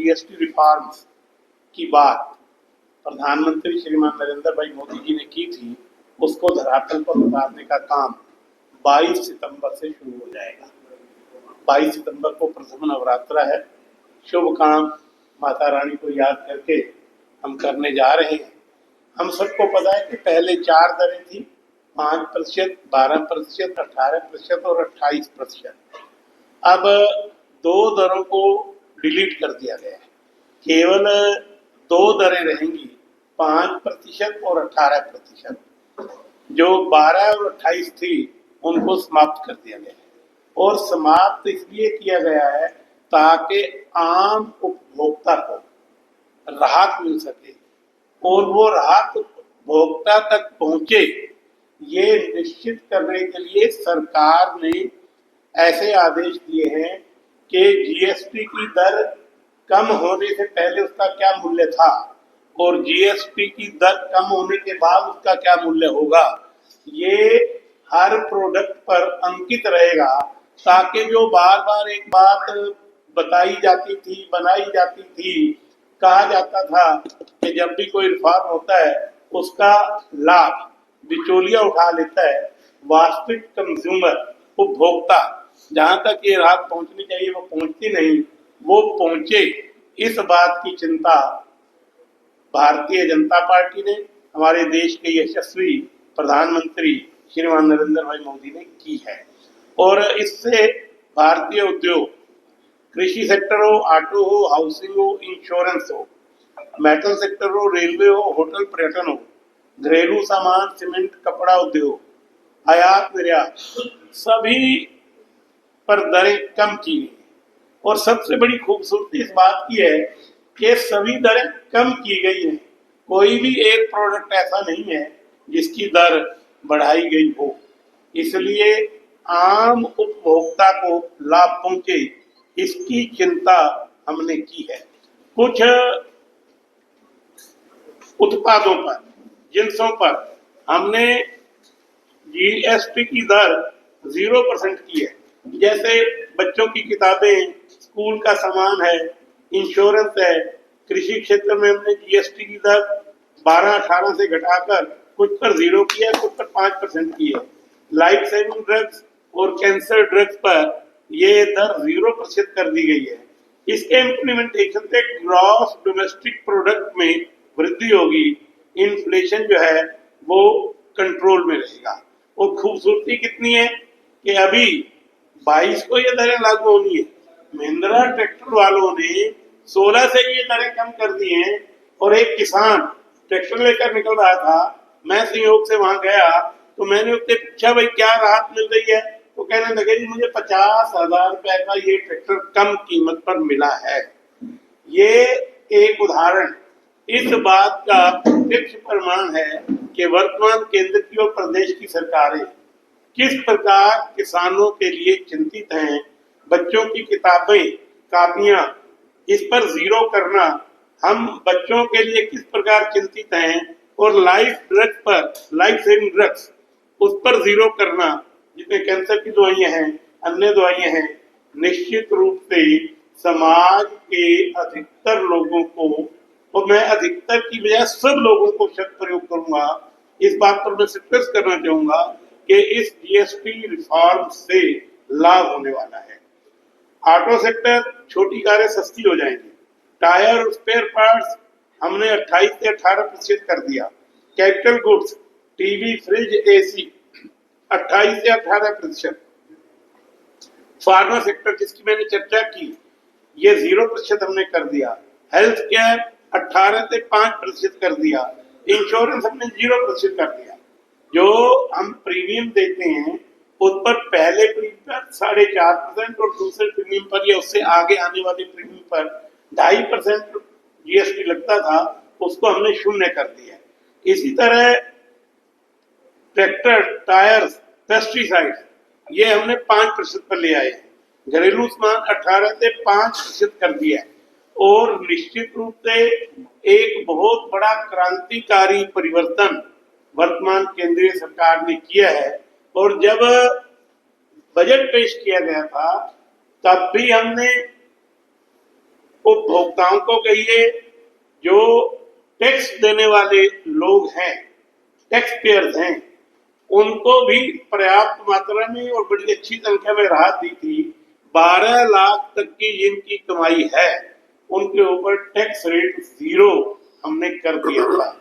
GST reforms की बात प्रधानमंत्री श्रीमान नरेंद्र भाई मोदी जी ने की थी, उसको धरातल पर उतारने का काम 22 सितंबर से शुरू हो जाएगा। 22 सितंबर को प्रथम नवरात्रा है। शुभ काम माता रानी को याद करके हम करने जा रहे हैं। हम सबको पता है कि पहले 4 दरें थी, 5%, 12%, 18% और 28%। अब 2 दरों को डिलीट कर दिया गया है। केवल 2 दरें रहेंगी, 5% और 18%। जो 12 और 28 थी उनको समाप्त कर दिया गया है। और समाप्त इसलिए किया गया है ताकि आम उपभोक्ता को राहत मिल सके, और वो राहत उपभोक्ता तक पहुंचे, ये निश्चित करने के लिए सरकार ने ऐसे आदेश दिए हैं कि जीएसटी की दर कम होने से पहले उसका क्या मूल्य था और जीएसटी की दर कम होने के बाद उसका क्या मूल्य होगा, ये हर प्रोडक्ट पर अंकित रहेगा, ताकि जो बार बार एक बात बताई जाती थी, बनाई जाती थी, कहा जाता था कि जब भी कोई रिफॉर्म होता है उसका लाभ बिचौलिया उठा लेता है, वास्तविक कंज्यूमर उपभोक्ता जहां तक ये राहत पहुंचनी चाहिए वो पहुंचती नहीं, वो पहुंचे, इस बात की चिंता भारतीय जनता पार्टी ने, हमारे देश के यशस्वी प्रधानमंत्री श्रीमान नरेंद्र भाई मोदी ने की है। और इससे भारतीय उद्योग, कृषि सेक्टर हो, ऑटो हो, हाउसिंग हो, इंश्योरेंस हो, मेटल सेक्टर हो, रेलवे हो, होटल पर्यटन हो, घरेलू सामान, सीमेंट, कपड़ा उद्योग, आयात निर्यात, सभी पर दरें कम की गई। और सबसे बड़ी खूबसूरती इस बात की है कि सभी दरें कम की गई हैं। कोई भी एक प्रोडक्ट ऐसा नहीं है जिसकी दर बढ़ाई गई हो। इसलिए आम उपभोक्ता को लाभ पहुंचे, इसकी चिंता हमने की है। कुछ उत्पादों पर, जिन्सों पर हमने जीएसटी की दर 0% की है। जैसे बच्चों की किताबें, स्कूल का सामान है, इंश्योरेंस है। कृषि क्षेत्र में हमने जीएसटी की दर 12-18 से घटाकर कुछ पर 0 किया है, कुछ पर 5% की है। लाइफ सेविंग ड्रग्स और कैंसर ड्रग्स पर ये दर 0% कर दी गई है। इसके इम्प्लीमेंटेशन से ग्रॉस डोमेस्टिक प्रोडक्ट में वृद्धि होगी, इन्फ्लेशन जो है वो कंट्रोल में रहेगा। और खूबसूरती कितनी है कि अभी 22 को ये दरें लागू होनी है। महिंद्रा ट्रैक्टर वालों ने 16 से ये दरें कम कर दी हैं। और एक किसान ट्रैक्टर लेकर निकल रहा था, मैं संयोग से वहां गया तो मैंने उससे पूछा, भाई क्या राहत मिल रही है? तो कहने लगे जी मुझे 50,000 रुपए का ये ट्रैक्टर कम कीमत पर मिला है। ये एक उदाहरण इस बात का प्रत्यक्ष प्रमाण है कि वर्तमान केंद्र की और प्रदेश की सरकारें किस प्रकार किसानों के लिए चिंतित हैं। बच्चों की किताबें, कापियां, इस पर 0 करना, हम बच्चों के लिए किस प्रकार चिंतित हैं। और लाइफ ड्रग्स पर, लाइफ सेविंग ड्रग्स, उस पर 0 करना, जिसमें कैंसर की दवाइयां हैं, अन्य दवाइयां हैं, निश्चित रूप से समाज के अधिकतर लोगों को, और मैं अधिकतर की बजाय सब लोगों को शब्द प्रयोग करूंगा, इस बात पर मैं स्ट्रेस करना चाहूंगा कि इस जीएसटी रिफॉर्म से लाभ होने वाला है। ऑटो सेक्टर, छोटी कारें सस्ती हो जाएंगी। टायर और स्पेयर पार्ट्स हमने 28 से 18% कर दिया। Capital goods, TV, fridge, AC 28 से 18%। फार्मा सेक्टर जिसकी मैंने चर्चा की, ये 0% हमने कर दिया। हेल्थ केयर 18 से 5% कर दिया। इंश्योरेंस हमने 0% कर दिया। जो हम प्रीमियम देते हैं उस पर पहले प्रीमियम पर 4.5% और दूसरे प्रीमियम पर या उससे आगे आने वाले प्रीमियम पर 2.5% जीएसटी लगता था, उसको हमने 0 कर दिया। इसी तरह ट्रैक्टर, टायर्स, पेस्टिसाइड्स, ये हमने 5% पर ले आए। घरेलू सामान 18 से 5% कर दिया। और निश्चित रूप से एक बहुत बड़ा क्रांतिकारी परिवर्तन वर्तमान केंद्रीय सरकार ने किया है। और जब बजट पेश किया गया था तब भी हमने उपभोक्ताओं को कहिए, जो टैक्स देने वाले लोग हैं, टैक्स पेयर्स हैं, उनको भी पर्याप्त मात्रा में और बड़ी अच्छी संख्या में राहत दी थी। 12 लाख तक की जिनकी कमाई है उनके ऊपर टैक्स रेट 0 हमने कर दिया था।